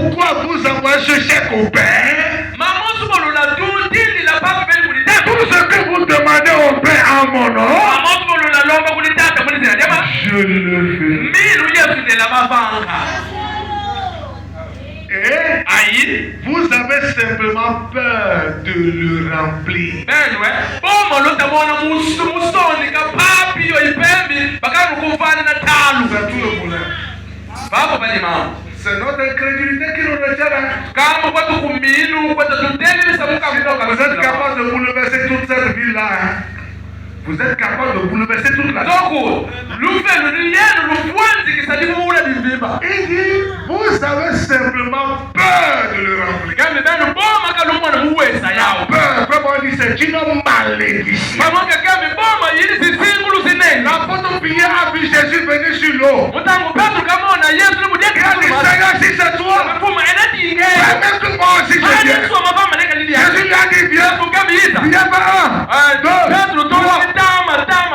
pourquoi vous envoyez ce chèque au Père? Tout ce que vous demandez au Père en mon nom, je le fais. Et vous avez simplement peur de le remplir. C'est tout le problème. C'est notre incrédulité qui nous retient. Vous êtes capable de bouleverser toute cette ville-là. Vous êtes capable de bouleverser toute la ville. Il dit, vous avez simplement peur de le remplir. Peur, comment on dit, c'est une malédiction. L'apôtre Pierre a vu Jésus venir sur l'eau. Il a dit, Seigneur, si c'est toi, permets que moi aussi je vienne. Jésus lui a dit, viens, viens par un, deux, trois.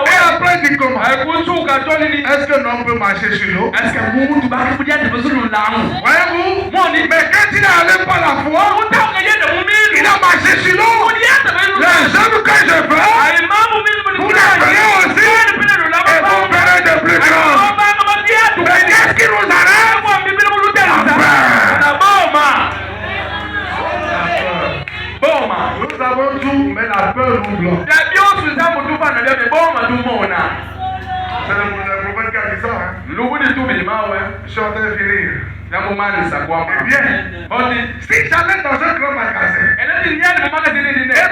Et après il dit comment? Est-ce que l'homme peut marcher sur l'eau? Voyez-vous? Mais quand il est allé par la foi, il a marché sur l'eau. Les hommes que je fais, vous les verrez aussi. Et vous verrez de plus grand. Mais qu'est-ce qui nous arrête? Nous avons tout, mais la peur nous bloque. C'est le prophète qui a dit ça. Je suis en train de finir. Eh bien, si j'allais dans un grand magasin, et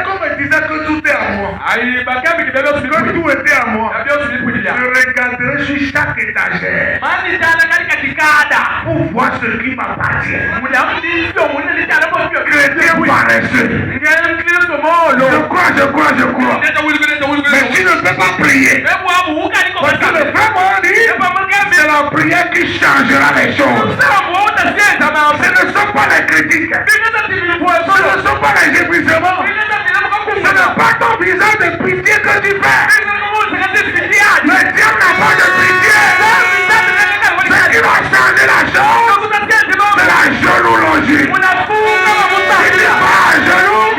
qu'on me disait que tout est à moi, que tout était à moi, je regarderai sur chaque étagère pour voir ce qui m'appartient. Chrétien paresseux. Je crois. Mais tu ne peux pas prier. Parce que le frère m'a dit, c'est la prière qui changera les choses. Ce ne sont pas les critiques. Ce ne sont pas les épuisements. Ce n'est pas ton visage de pitié que tu fais. Le diable n'a pas de pitié. Ce qui va changer la chose, c'est la genologie. Il n'est pas à genoux.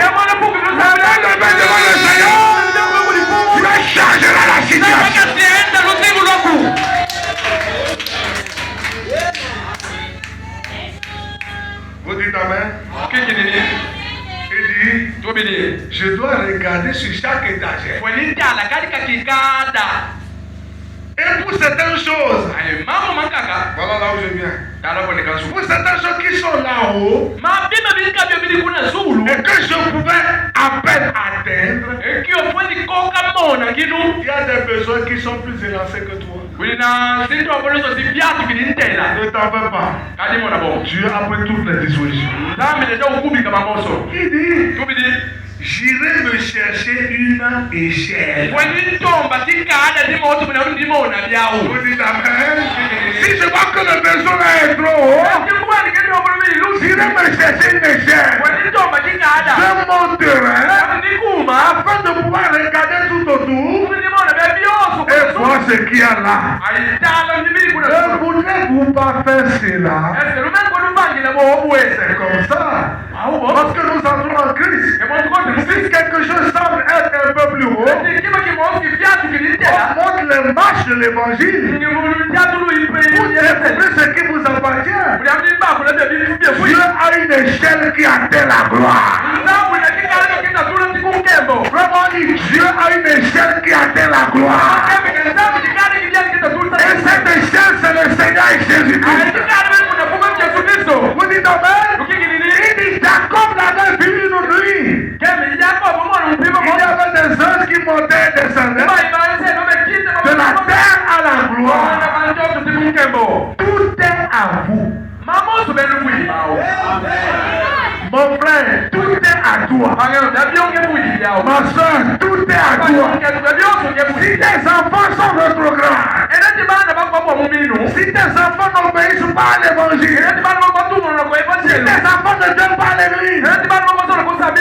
Levé devant le Seigneur, Dieu changera la situation. Vous dites amen. Il dit, je dois regarder sur chaque étagère. Et pour certaines choses, voilà là où je viens. Pour certaines choses qui sont là-haut, et que je pouvais à peine atteindre, il y a des besoins qui sont plus élancés que toi. Ne t'en veux pas. Dieu a pris toutes les dispositions. Il dit, j'irai me chercher une échelle. Vous dites amen. Si je vois que le besoin est trop haut, j'irai me chercher une échelle. Je monterai afin de pouvoir regarder tout autour et voir ce qu'il y a là. Ne voulez-vous pas faire cela? C'est comme ça. Parce que nous entrons en Christ. Si quelque chose semble être un peu plus haut, on montre les marches de l'évangile. Vous découvrez ce qui vous appartient. Dieu a une échelle qui atteint la gloire. Vraiment dit, Dieu a une échelle qui atteint la gloire. Et cette échelle, c'est le Seigneur Jésus-Christ. Vous dites amen. Il dit, Jacob l'avait vu une nuit. Il y avait des anges qui montaient et descendaient de la terre à la gloire. Tout est à vous. Mon frère, tout est à toi. Ma soeur, tout est à toi. Si tes enfants sont rétrogrades, si tes enfants n'obéissent pas à l'évangile, si tes enfants ne donnent pas l'église,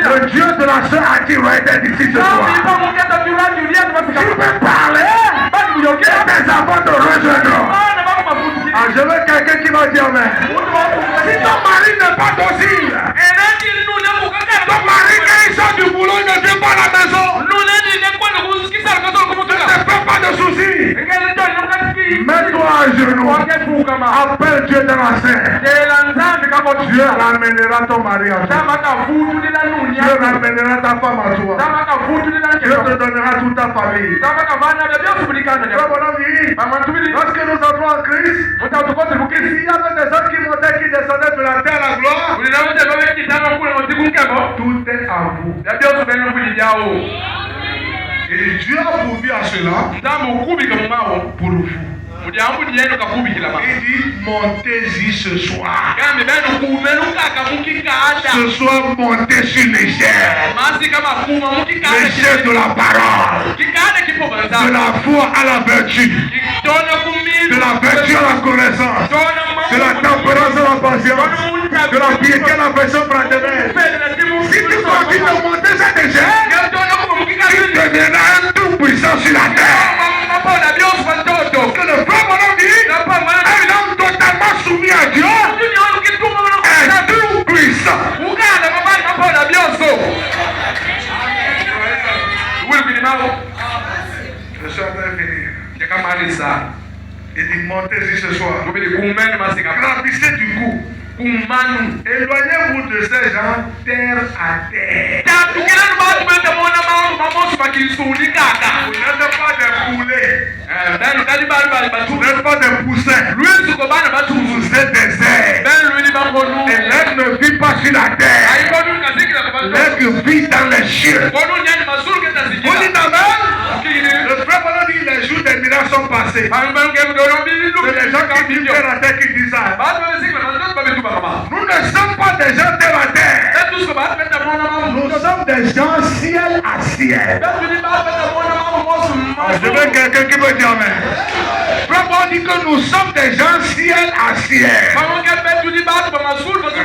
le Dieu de la soeur Akira était ici ce soir. Tu peux parler et tes enfants te rejoindront. Ah, je veux quelqu'un qui va dire amen. Si ton mari ne n'est pas docile. Ton mari, quand il sort du boulot, il ne vient pas à la maison. Ne te fais pas de soucis. Mets-toi à genoux. Appelle Dieu dans la scène. Dieu ramènera ton mari à toi. Dieu ramènera ta femme à toi. Dieu te donnera toute ta famille. Lorsque nous entrons en Christ, s'il y avait des hommes qui montaient, qui descendaient de la terre à la gloire, tout est à vous. Et Dieu a pourvu à cela pour vous. Il dit montez-y ce soir. Ce soir, montez sur l'échelle. L'échelle de la parole. De la foi à la vertu. De la vertu à la connaissance. De la tempérance à la patience. De la piété à la version fraternelle. Si tu continues de monter cette échelle, tu deviendras un tout puissant sur la terre. Que le frère Monon dit, un homme totalement soumis à Dieu est tout puissant. Je suis en train de finir. Il dit montez-y ce soir. Gravissez du coup. Éloignez-vous de ces gens terre à terre. Vous n'êtes pas des poulets. Vous n'êtes pas des poussins. Vous êtes des ailes. Et l'aigle ne vit pas sur la terre. L'aigle vit dans les cieux. Vous dites amen? Le frère Monon dit les jours des miracles sont passés. C'est les gens qui vivent terre à terre qui disent ça. Nous ne sommes pas des gens terre à terre. Nous sommes des gens ciel à ciel. Je veux quelqu'un qui veut dire amen. Frère, on dit que nous sommes des gens ciel à ciel.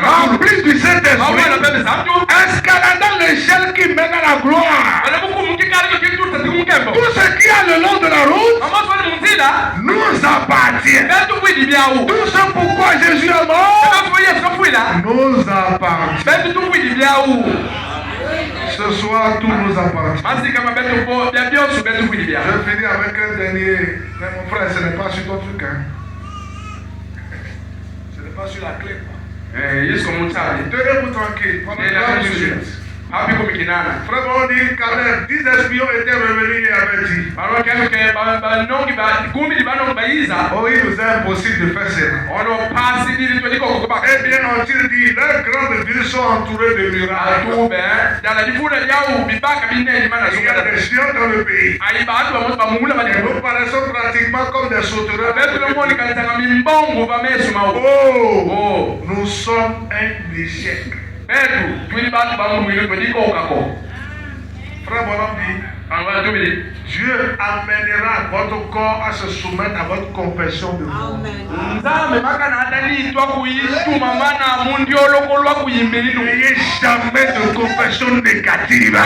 Remplis du Saint-Esprit. Escaladant l'échelle qui mène à la gloire. Tout ce qui a le long de la route nous appartient. Tout ce pourquoi Jésus est mort nous appartient. Ce soir, tout nous appartient. Je finis avec un dernier. Mais mon frère, ce n'est pas sur ton truc. Hein. Ce n'est pas sur la clé. Tenez-vous tranquille. Frère, on dit Caleb, 10 espions étaient revenus et avaient dit oh, il nous est impossible de faire cela. Eh bien, ont-ils dit, leurs grandes villes sont entourées de murailles. Il y a des géants dans le pays. Nous paraissons pratiquement comme des sauterelles. Oh, nous sommes un échec. Frère Bonhomme dit, Dieu amènera votre corps à se soumettre à votre confession de foi. N'ayez jamais de confession négative.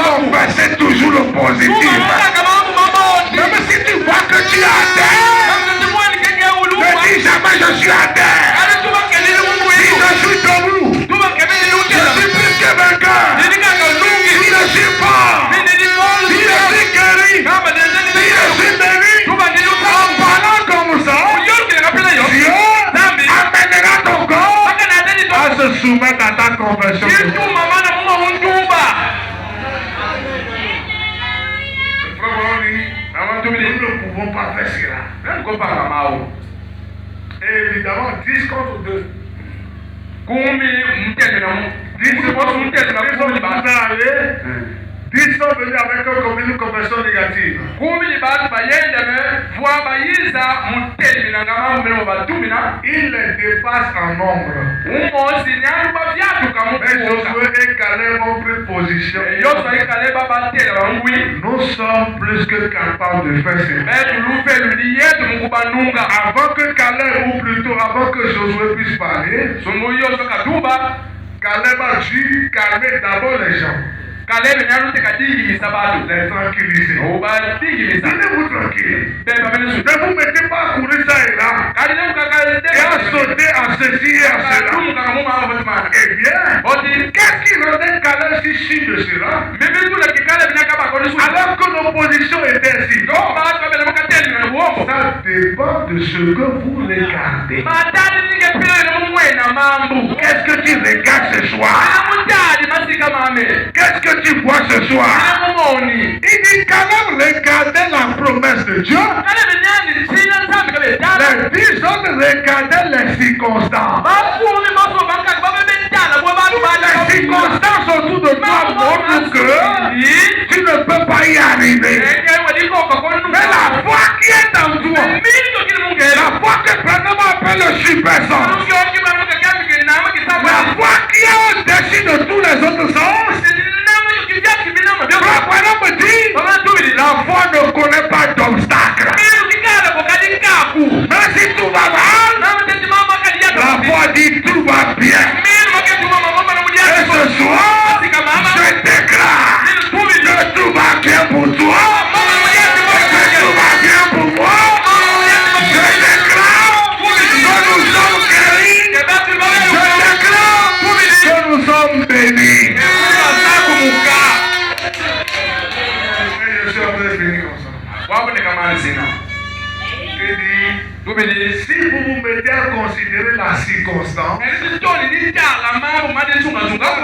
Confessez toujours le positif. Même si tu vois que tu es à terre, ne dis jamais je suis à terre. Si je suis debout, je suis plus que vainqueur. Si je suis fort, si je suis guéri, si je suis béni, en parlant comme ça, Dieu amènera ton corps à se soumettre à ta confession. Nous ne pouvons pas faire cela. Et évidemment, 10 contre 2. 10 sont venus avec une confession négative. Ils les dépassent en nombre. Mais Josué et Caleb ont pris position. Nous sommes plus que capables de faire cela. Avant que Caleb, ou plutôt avant que Josué puisse parler, Caleb a dû calmer d'abord les gens. Les tranquilliser. Tenez-vous tranquille. Ne vous mettez pas à courir ça et là. Et à sauter à ceci et à cela. Eh bien, qu'est-ce qui rendait Caleb si sûr de cela? Alors que l'opposition était ainsi. Ça dépend de ce que vous regardez. Qu'est-ce que tu regardes ce soir? Qu'est-ce que tu vois ce soir? Il dit Caleb regardait la promesse de Dieu. Les 10 autres regardaient les circonstances. Les circonstances autour de toi montrent que tu ne peux pas y arriver. Mais la foi qui est en toi, la foi que Branham appelle le super-sens, la foi qui est au-dessus de tous les autres sens, Branham me dit, la foi ne connaît pas d'obstacle. Mais si tout va mal, la foi dit tout va bien. Et ce soir, je déclare que tout va bien pour toi, que tout va bien pour moi. Je déclare que nous sommes guéris. Je déclare que nous sommes bénis. Et je suis en train de bénir comme ça. Si vous vous mettez à considérer la circonstance,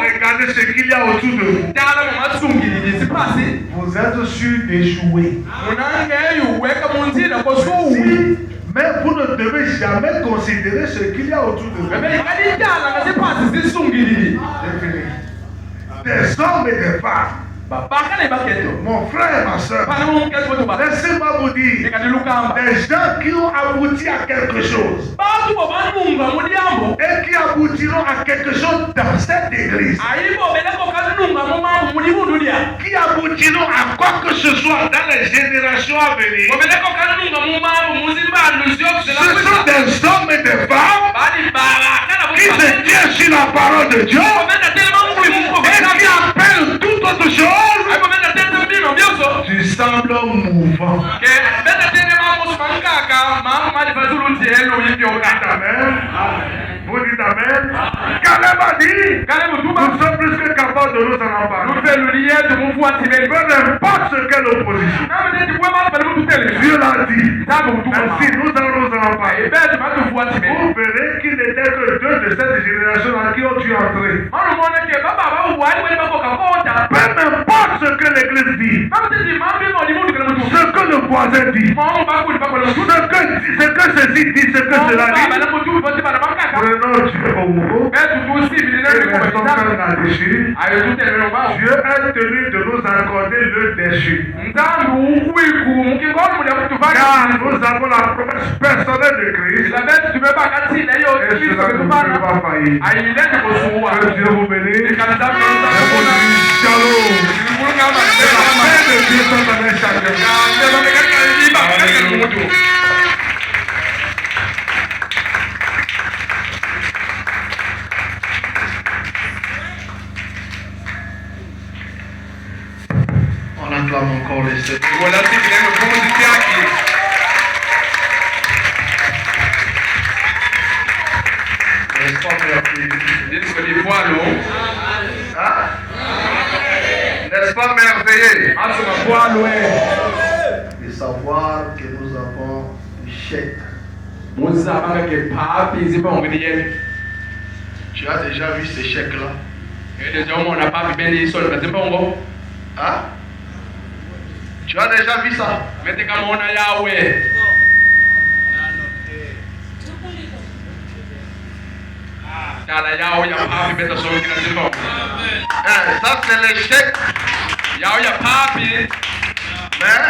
regardez ce qu'il y a autour de vous, vous êtes sûr d'échouer. Mais vous ne devez jamais considérer ce qu'il y a autour de vous. Des hommes et des femmes, mon frère et ma soeur, laissez-moi vous dire, des gens qui ont abouti à quelque chose et qui aboutiront à quelque chose dans cette église, qui aboutiront à quoi que ce soit dans les générations à venir, ce sont des hommes et des femmes qui se tiennent sur la parole de Dieu et qui appellent toute autre chose. Tu sembles mouvant. Vous dites Amen. Caleb a dit, nous sommes plus que capables de nous en emparer. Peu importe ce qu'est l'opposition. Dieu l'a dit. Ainsi, nous allons nous en emparer. Vous verrez qu'il n'était que 2 de cette génération-là qui ont dû entrer. Peu importe ce que l'église dit, ce que le voisin dit, ce que ceci dit, ce que cela dit, prenons Dieu au mot et restons fermes là-dessus. Dieu est tenu de nous accorder le dessus. Car nous avons la promesse personnelle de Christ et cela ne peut pas faillir. Que Dieu vous bénisse. Et vous dise shalom. Et la paix de Dieu soit avec chacun. On acclame encore les Seigneurs. N'est-ce pas merveilleux? N'est-ce pas merveilleux? De savoir que nous avons un chèque. Tu as déjà vu ce chèque-là? Hein? Tu as déjà vu ça? Ça c'est le chèque. Mais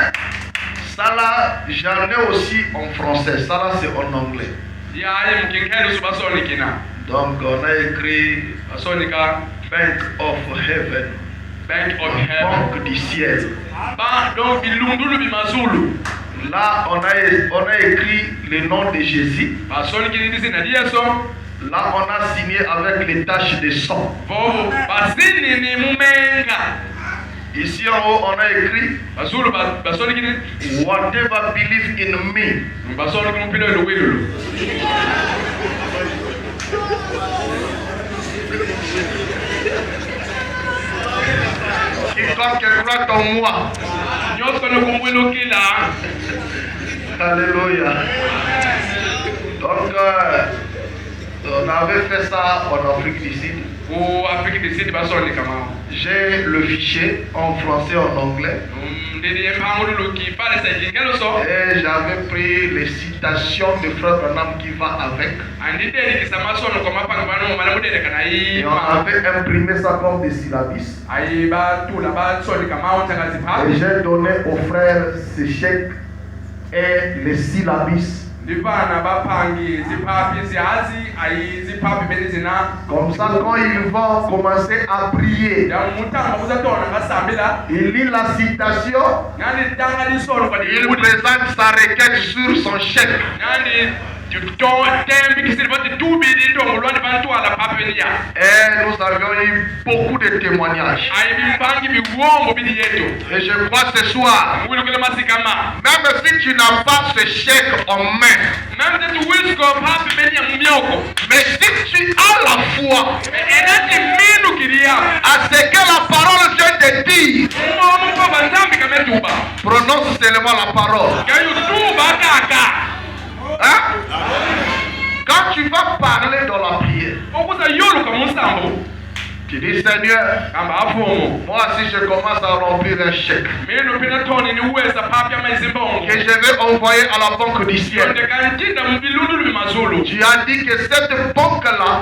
ça là, j'en ai aussi en français. Ça là c'est en anglais. Donc on a écrit Bank of Heaven. Banque du ciel. Là on a écrit le nom de Jésus. Là on a signé avec les taches de sang. Ici en haut, on a écrit whatever believe in me. Quiconque croit en moi. Alléluia. Donc, on avait fait ça en Afrique du Sud. J'ai le fichier en français et en anglais. Et j'avais pris les citations de Frère Branham qui va avec. Et on avait imprimé ça comme des syllabis. Et j'ai donné aux frères ces chèques et les syllabis. Comme ça, quand ils vont commencer à prier, il lit la citation, il présente sa requête sur son chèque. Et nous avions eu beaucoup de témoignages. Et je crois ce soir, même si tu n'as pas ce chèque en main, mais si tu as la foi à ce que la parole vient de dire, prononce seulement la parole. Hein? Quand tu vas parler dans la prière, tu dis Seigneur, moi si je commence à remplir un chèque que je vais envoyer à la banque du ciel, tu as dit que cette banque là